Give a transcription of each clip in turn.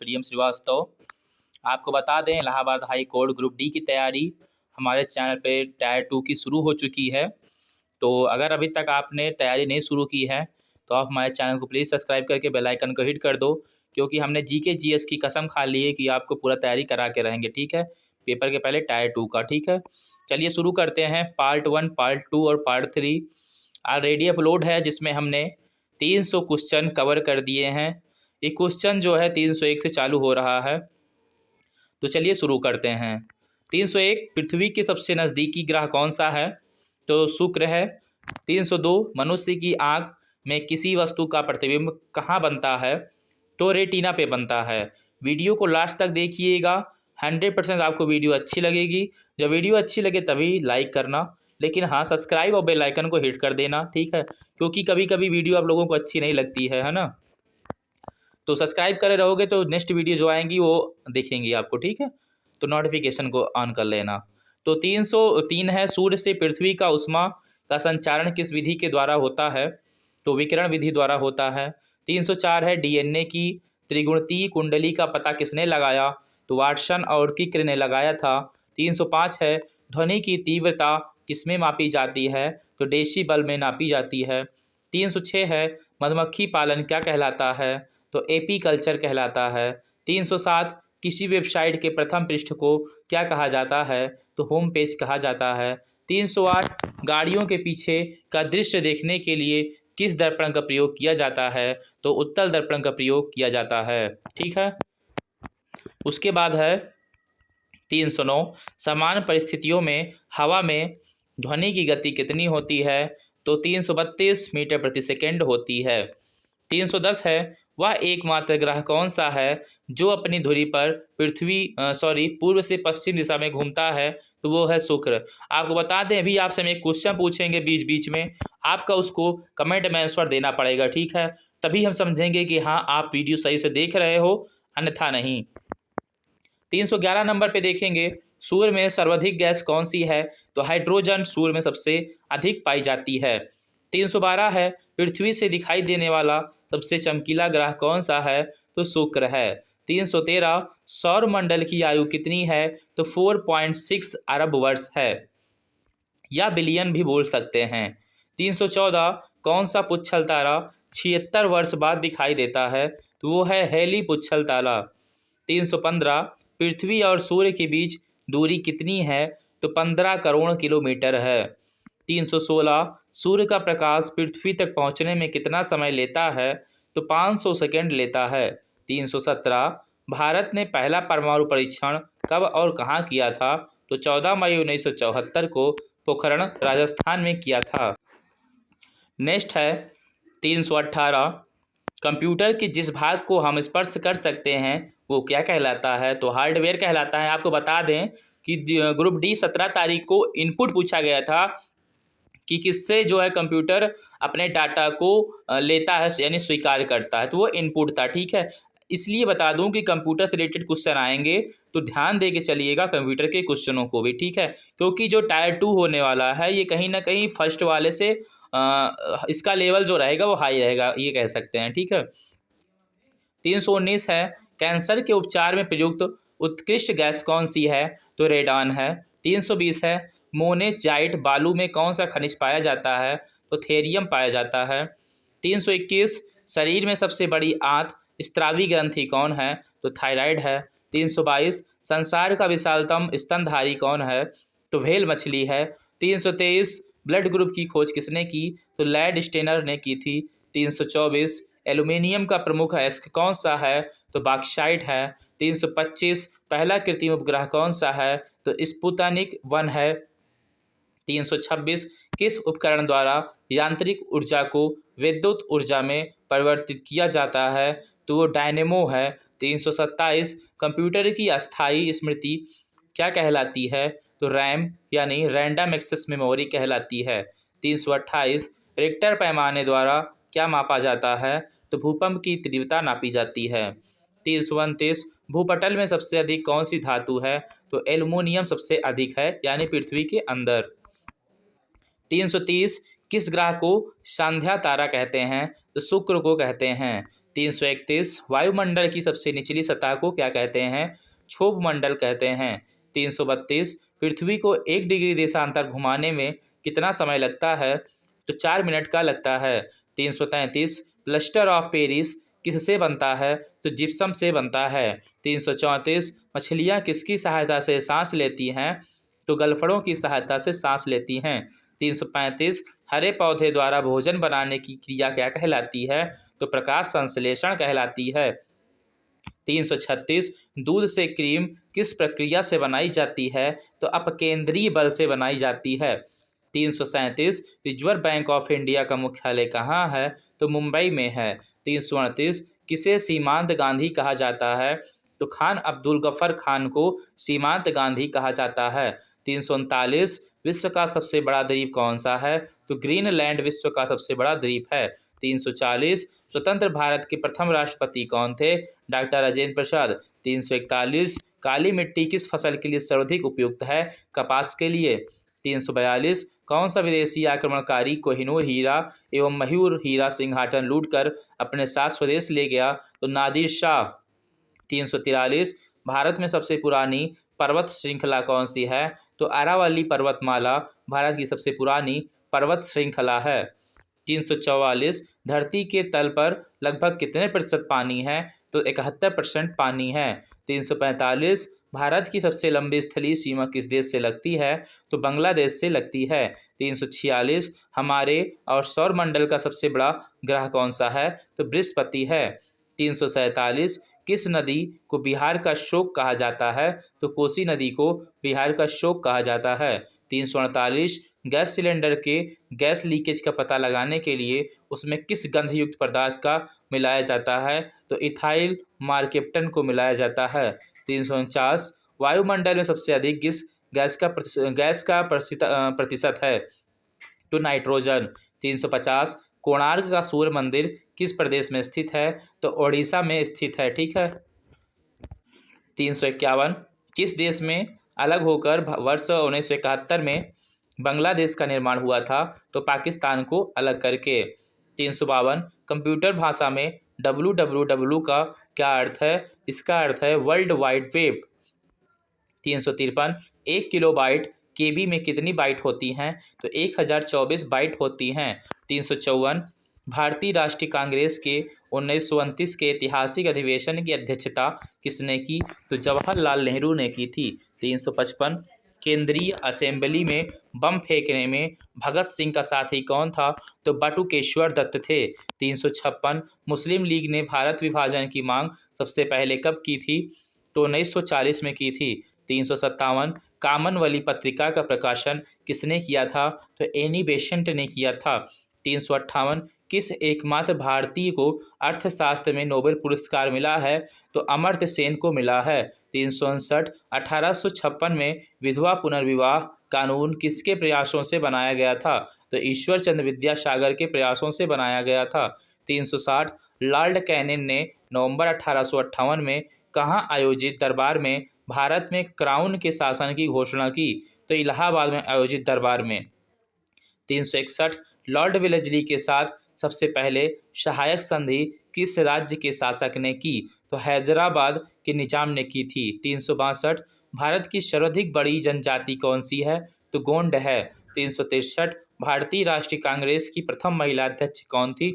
प्रियम श्रीवास्तव। आपको बता दें, Allahabad high court group D की तैयारी हमारे चैनल पे टायर 2 की शुरू हो चुकी है। तो अगर अभी तक आपने तैयारी नहीं शुरू की है तो आप हमारे चैनल को प्लीज़ सब्सक्राइब करके बेल आइकन को हिट कर दो, क्योंकि हमने जीके जीएस की कसम खा ली है कि आपको पूरा तैयारी करा के रहेंगे। ठीक है, पेपर के पहले टायर 2 का। ठीक है, चलिए शुरू करते हैं। पार्ट 1, पार्ट 2 और पार्ट 3 ऑलरेडी अपलोड है, जिसमें हमने 300 क्वेश्चन कवर कर दिए हैं। ये क्वेश्चन जो है 301 से चालू हो रहा है। तो चलिए शुरू करते हैं। 301, पृथ्वी के सबसे नज़दीकी ग्रह कौन सा है? तो शुक्र है। 302, मनुष्य की आँख में किसी वस्तु का प्रतिबिंब कहाँ बनता है? तो रेटिना पे बनता है। वीडियो को लास्ट तक देखिएगा, 100% आपको वीडियो अच्छी लगेगी। जब वीडियो अच्छी लगे तभी लाइक करना, लेकिन हाँ सब्सक्राइब और बेल आइकन को हिट कर देना। ठीक है, क्योंकि कभी कभी वीडियो आप लोगों को अच्छी नहीं लगती है ना। तो सब्सक्राइब करे रहोगे तो नेक्स्ट वीडियो जो आएंगी वो देखेंगी आपको। ठीक है, तो नोटिफिकेशन को ऑन कर लेना। तो 303 है, सूर्य से पृथ्वी का उष्मा का संचारण किस विधि के द्वारा होता है? तो विकिरण विधि द्वारा होता है। 304 है, डीएनए की त्रिगुणितीय कुंडली का पता किसने लगाया? तो वाटसन और किक्र ने लगाया था। 305 है, ध्वनि की तीव्रता किसमें मापी जाती है? तो डेसिबल में नापी जाती है। 306 है, मधुमक्खी पालन क्या कहलाता है? तो एपी कल्चर कहलाता है। 307, किसी वेबसाइट के प्रथम पृष्ठ को क्या कहा जाता है? तो होम पेज कहा जाता है। 308, गाड़ियों के पीछे का दृश्य देखने के लिए किस दर्पण का प्रयोग किया जाता है? तो उत्तल दर्पण का प्रयोग किया जाता है। ठीक है, उसके बाद है 309, समान परिस्थितियों में हवा में ध्वनि की गति कितनी होती है? तो 332 मीटर प्रति सेकेंड होती है। 310 है, वह एकमात्र ग्रह कौन सा है जो अपनी धुरी पर पूर्व से पश्चिम दिशा में घूमता है? तो वो है शुक्र। आपको बता दें, अभी आपसे हम एक क्वेश्चन पूछेंगे बीच बीच में, आपका उसको कमेंट में आंसर देना पड़ेगा। ठीक है, तभी हम समझेंगे कि हाँ आप वीडियो सही से देख रहे हो, अन्यथा नहीं। 311 नंबर पे देखेंगे, सूर्य में सर्वाधिक गैस कौन सी है? तो हाइड्रोजन सूर्य में सबसे अधिक पाई जाती है। 312 है, पृथ्वी से दिखाई देने वाला सबसे चमकीला ग्रह कौन सा है? तो शुक्र है। 313, सौर मंडल की आयु कितनी है? तो 4.6 अरब वर्ष है, या बिलियन भी बोल सकते हैं। 314, कौन सा पुच्छल तारा 76 वर्ष बाद दिखाई देता है? तो वो है हेली पुच्छल तारा। 315, पृथ्वी और सूर्य के बीच दूरी कितनी है? तो 15 करोड़ किलोमीटर है। 316, सूर्य का प्रकाश पृथ्वी तक पहुंचने में कितना समय लेता है? तो 500 सेकंड लेता है। 317, भारत ने पहला परमाणु परीक्षण कब और कहाँ किया था? तो 14 मई 1974 को पोखरण राजस्थान में किया था। नेक्स्ट है 318, कंप्यूटर के जिस भाग को हम स्पर्श कर सकते हैं वो क्या कहलाता है? तो हार्डवेयर कहलाता है। आपको बता दें कि ग्रुप डी 17 तारीख को इनपुट पूछा गया था कि किससे जो है कंप्यूटर अपने डाटा को लेता है, यानी स्वीकार करता है, तो वो इनपुट था। ठीक है, इसलिए बता दूं कि कंप्यूटर से रिलेटेड क्वेश्चन आएंगे तो ध्यान दे के चलिएगा कंप्यूटर के क्वेश्चनों को भी। ठीक है, क्योंकि जो टायर 2 होने वाला है ये कहीं ना कहीं फर्स्ट वाले से इसका लेवल जो रहेगा वो हाई रहेगा, ये कह सकते हैं। ठीक है, 319 है, कैंसर के उपचार में प्रयुक्त उत्कृष्ट गैस कौन सी है? तो रेडान है। 320 है, मोनेजाइट बालू में कौन सा खनिज पाया जाता है? तो थेरियम पाया जाता है। 321, शरीर में सबसे बड़ी आंत स्त्रावी ग्रंथि कौन है? तो थायराइड है। 322, संसार का विशालतम स्तनधारी कौन है? तो व्हेल मछली है। 323, ब्लड ग्रुप की खोज किसने की? तो लैड स्टेनर ने की थी। 324, एल्यूमिनियम का प्रमुख अयस्क कौन सा है? तो बॉक्साइट है। 325, पहला कृत्रिम उपग्रह कौन सा है? तो स्पुतनिक 1 है। 326, किस उपकरण द्वारा यांत्रिक ऊर्जा को विद्युत ऊर्जा में परिवर्तित किया जाता है? तो वो डायनेमो है। 327, कंप्यूटर की अस्थायी स्मृति क्या कहलाती है? तो रैम यानी रैंडम एक्सेस मेमोरी कहलाती है। 328, रिक्टर पैमाने द्वारा क्या मापा जाता है? तो भूकंप की तीव्रता नापी जाती है। 329, भूपटल में सबसे अधिक कौन सी धातु है? तो एल्युमिनियम सबसे अधिक है, यानी पृथ्वी के अंदर। 330, किस ग्रह को संध्या तारा कहते हैं? तो शुक्र को कहते हैं। 331 वायुमंडल की सबसे निचली सतह को क्या कहते हैं? क्षोभ मंडल कहते हैं। 332 पृथ्वी को 1 डिग्री देशांतर घुमाने में कितना समय लगता है? तो 4 मिनट का लगता है। 333 प्लास्टर ऑफ पेरिस किससे बनता है? तो जिप्सम से बनता है। 334 मछलियाँ किसकी सहायता से सांस लेती हैं? तो गलफड़ों की सहायता से सांस लेती हैं। 335 हरे पौधे द्वारा भोजन बनाने की क्रिया क्या कहलाती है? तो प्रकाश संश्लेषण कहलाती है। 336 दूध से क्रीम किस प्रक्रिया से बनाई जाती है? तो अपकेंद्रीय बल से बनाई जाती है। 337 रिजर्व बैंक ऑफ इंडिया का मुख्यालय कहाँ है? तो मुंबई में है। 338 किसे सीमांत गांधी कहा जाता है? तो खान अब्दुल गफर खान को सीमांत गांधी कहा जाता है। 339 विश्व का सबसे बड़ा द्वीप कौन सा है? तो ग्रीनलैंड विश्व का सबसे बड़ा द्वीप है। 340 स्वतंत्र भारत के प्रथम राष्ट्रपति कौन थे? डॉक्टर राजेंद्र प्रसाद। 341 काली मिट्टी किस फसल के लिए सर्वाधिक उपयुक्त है? कपास के लिए। 342 कौन सा विदेशी आक्रमणकारी कोहिनूर हीरा एवं मयूर हीरा सिंहाटन लूटकर अपने साथ स्वदेश ले गया? तो नादिर शाह। 343 भारत में सबसे पुरानी पर्वत श्रृंखला कौन सी है? तो अरावली पर्वतमाला भारत की सबसे पुरानी पर्वत श्रृंखला है। 344 धरती के तल पर लगभग कितने प्रतिशत पानी है? तो 71% पानी है। 345 भारत की सबसे लंबी स्थलीय सीमा किस देश से लगती है? तो बांग्लादेश से लगती है। 346 हमारे और सौरमंडल का सबसे बड़ा ग्रह कौन सा है? तो बृहस्पति है। 347 किस नदी को बिहार का शोक कहा जाता है? तो कोसी नदी को बिहार का शोक कहा जाता है। 348 गैस सिलेंडर के गैस लीकेज का पता लगाने के लिए उसमें किस गंधयुक्त पदार्थ का मिलाया जाता है? तो इथाइल मार्केप्टन को मिलाया जाता है। 349 वायुमंडल में सबसे अधिक किस गैस का प्रतिशत है? तो नाइट्रोजन। 350 कोणार्क का सूर्य मंदिर किस प्रदेश में स्थित है? तो ओडिशा में स्थित है। ठीक है। 351 किस देश में अलग होकर वर्ष 1971 में बांग्लादेश का निर्माण हुआ था? तो पाकिस्तान को अलग करके। 352 कंप्यूटर भाषा में www का क्या अर्थ है? इसका अर्थ है वर्ल्ड वाइड वेब। 353 1 किलोबाइट केबी में कितनी बाइट होती हैं? तो 1024 बाइट होती हैं। 354 भारतीय राष्ट्रीय कांग्रेस के 1929 के ऐतिहासिक अधिवेशन की अध्यक्षता किसने की? तो जवाहरलाल नेहरू ने की थी। 355 केंद्रीय असेंबली में बम फेंकने में भगत सिंह का साथी कौन था? तो बटुकेश्वर दत्त थे। 356 मुस्लिम लीग ने भारत विभाजन की मांग सबसे पहले कब की थी? तो 1940 में की थी। 357 कामनवली पत्रिका का प्रकाशन किसने किया था? तो एनी बेसेंट ने किया था। 358 किस एकमात्र भारतीय को अर्थशास्त्र में नोबेल पुरस्कार मिला है? तो अमर्त्य सेन को मिला है। 359 1856 में विधवा पुनर्विवाह कानून किसके प्रयासों से बनाया गया था? तो ईश्वर चंद्र विद्यासागर के प्रयासों से बनाया गया था। 360 लॉर्ड कैनिंग ने नवंबर 1858 में कहाँ आयोजित दरबार में भारत में क्राउन के शासन की घोषणा की? तो इलाहाबाद में आयोजित दरबार में। 361 लॉर्ड वेलेस्ली के साथ सबसे पहले सहायक संधि किस राज्य के शासक ने की? तो हैदराबाद के निजाम ने की थी। 362 भारत की सर्वाधिक बड़ी जनजाति कौन सी है? तो गोंड है। 363 भारतीय राष्ट्रीय कांग्रेस की प्रथम महिला अध्यक्ष कौन थी?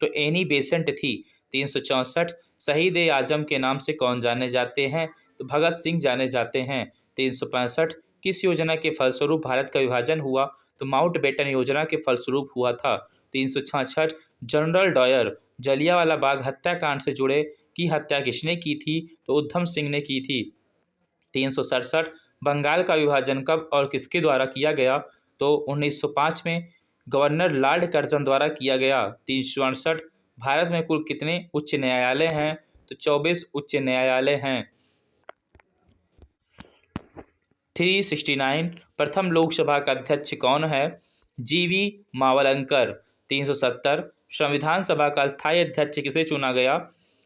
तो एनी बेसेंट थी। 364 शहीद ए आजम के नाम से कौन जाने जाते हैं? तो भगत सिंह जाने जाते हैं। 365 किस योजना के फलस्वरूप भारत का विभाजन हुआ? तो माउंटबेटन योजना के फलस्वरूप हुआ था। 366 जनरल डायर जलियांवाला बाग हत्याकांड से जुड़े की हत्या किसने की थी? तो उधम सिंह ने की थी। 367 बंगाल का विभाजन कब और किसके द्वारा किया गया? तो 1905 में गवर्नर लॉर्ड कर्जन द्वारा किया गया। 368 भारत में कुल कितने उच्च न्यायालय हैं? तो 24 उच्च न्यायालय हैं। 369 प्रथम लोकसभा का अध्यक्ष कौन है? जीवी मावलंकर। 370 संविधान सभा का स्थायी अध्यक्ष किसे चुना गया?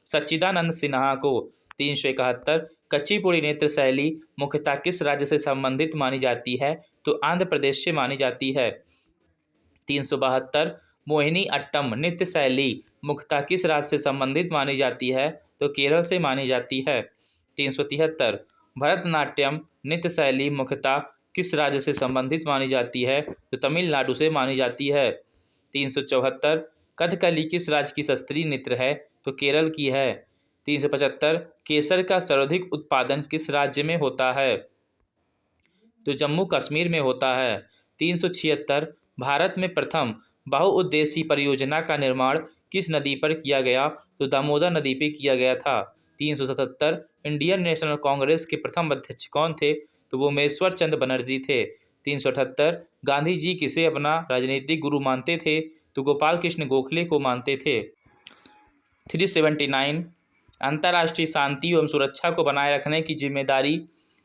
सच्चिदानंद सिन्हा को। 371 कच्चीपुड़ी नेत्र शैली मुख्यतः किस राज्य से संबंधित मानी जाती है? तो आंध्र प्रदेश से मानी जाती है। 372 मोहिनी अट्टम नृत्य शैली मुख्यतः किस राज्य से संबंधित मानी जाती है? तो केरल से मानी जाती है। 373 भरतनाट्यम नृत्य शैली मुख्यतः किस राज्य से संबंधित मानी जाती है? तो तमिलनाडु से मानी जाती है। 374 कथकली किस राज्य की शास्त्रीय नृत्य है? तो केरल की है। 375 केसर का सर्वाधिक उत्पादन किस राज्य में होता है? तो जम्मू कश्मीर में होता है। 376 भारत में प्रथम बहुउद्देशीय परियोजना का निर्माण किस नदी पर किया गया? तो दामोदर नदी पर किया गया था। 377 इंडियन नेशनल कांग्रेस के प्रथम अध्यक्ष कौन थे? तो वो मेश्वर चंद्र बनर्जी थे। 378 गांधी जी किसे अपना राजनीतिक गुरु मानते थे? तो गोपाल कृष्ण गोखले को मानते थे। 379 अंतर्राष्ट्रीय शांति एवं सुरक्षा को बनाए रखने की जिम्मेदारी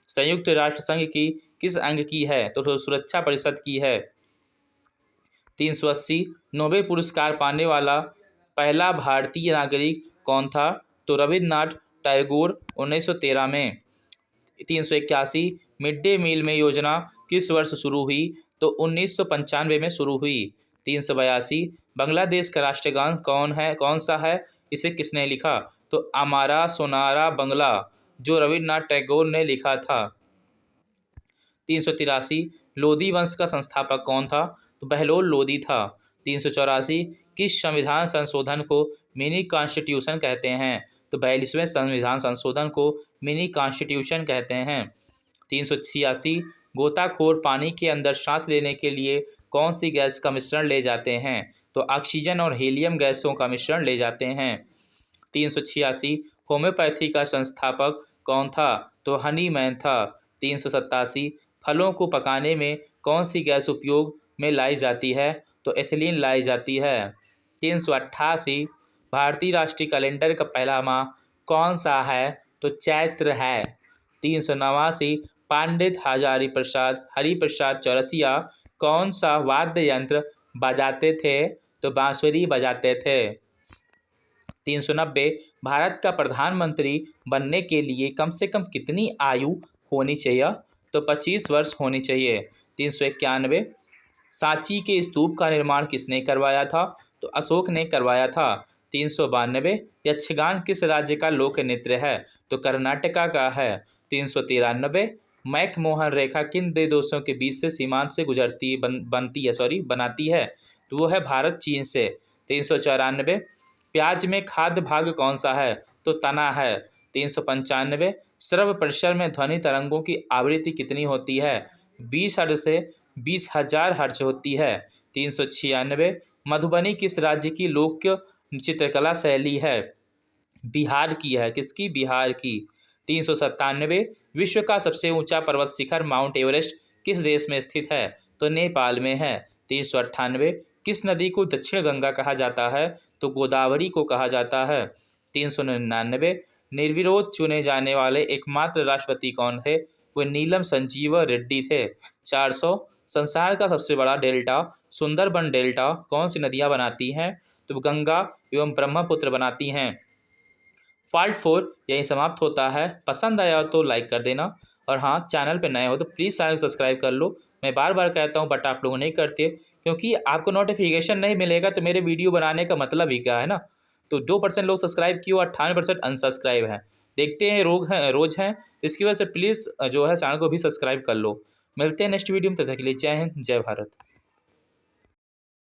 संयुक्त राष्ट्र संघ की किस अंग की है? तो सुरक्षा परिषद की है। 380 नोबेल पुरस्कार पाने वाला पहला भारतीय नागरिक कौन था? तो रविन्द्रनाथ टैगोर 1913 में। 381 मिड डे मील में योजना किस वर्ष शुरू हुई? तो 1995 में शुरू हुई। 382 बांग्लादेश का राष्ट्रगान कौन सा है? इसे किसने लिखा? तो अमारा सोनारा बंगला, जो रविन्द्रनाथ टैगोर ने लिखा था। 383 लोधी वंश का संस्थापक कौन था? तो बहलोल लोधी था। 384 किस संविधान संशोधन को मिनी कॉन्स्टिट्यूशन कहते हैं? तो 42वें संविधान संशोधन को मिनी कॉन्स्टिट्यूशन कहते हैं। 386 गोताखोर पानी के अंदर सांस लेने के लिए कौन सी गैस का मिश्रण ले जाते हैं? तो ऑक्सीजन और हीलियम गैसों का मिश्रण ले जाते हैं। 386 होम्योपैथी का संस्थापक कौन था? तो हनीमैन था। 387 फलों को पकाने में कौन सी गैस उपयोग में लाई जाती है? तो एथिलीन लाई जाती है। 388 भारतीय राष्ट्रीय कैलेंडर का पहला माह कौन सा है? तो चैत्र है। 389 पंडित हरिप्रसाद चौरसिया कौन सा वाद्य यंत्र बजाते थे? तो बांसुरी बजाते थे। 390 भारत का प्रधानमंत्री बनने के लिए कम से कम कितनी आयु होनी चाहिए? तो 25 वर्ष होनी चाहिए। 391 सांची के स्तूप का निर्माण किसने करवाया था? तो अशोक ने करवाया था। 392 यक्षगान किस राज्य का लोक नृत्य है? तो कर्नाटका का है। 393 मैकमोहन रेखा किन दो देशों के बीच से सीमांत से गुजरती बनाती है? तो वो है भारत चीन से। 394 प्याज में खाद्य भाग कौन सा है? तो तना है। 395 श्रव्य परिसर में ध्वनि तरंगों की आवृत्ति कितनी होती है? 20 हर्ट्ज से 20,000 हर्ट्ज होती है। 396 मधुबनी किस राज्य की लोक चित्रकला शैली है? बिहार की है। किसकी? बिहार की। 397 विश्व का सबसे ऊंचा पर्वत शिखर माउंट एवरेस्ट किस देश में स्थित है? तो नेपाल में है। 398 किस नदी को दक्षिण गंगा कहा जाता है? तो गोदावरी को कहा जाता है। 399 निर्विरोध चुने जाने वाले एकमात्र राष्ट्रपति कौन थे? वो नीलम संजीव रेड्डी थे। 400 संसार का सबसे बड़ा डेल्टा सुंदरबन डेल्टा कौन सी नदियां बनाती हैं? तो गंगा एवं ब्रह्मपुत्र बनाती हैं। पार्ट 4 यहीं समाप्त होता है। पसंद आया तो लाइक कर देना, और हाँ, चैनल पे नए हो तो प्लीज़ चैनल सब्सक्राइब कर लो। मैं बार बार कहता हूँ बट आप लोग नहीं करते, क्योंकि आपको नोटिफिकेशन नहीं मिलेगा तो मेरे वीडियो बनाने का मतलब ही क्या है ना। तो 2% लोग सब्सक्राइब किए, 98% अनसब्सक्राइब हैं। देखते हैं रोज़ हैं, तो इसकी वजह से प्लीज़ जो है चैनल को भी सब्सक्राइब कर लो। मिलते हैं नेक्स्ट वीडियो में, तब तक के लिए जय हिंद, जय भारत।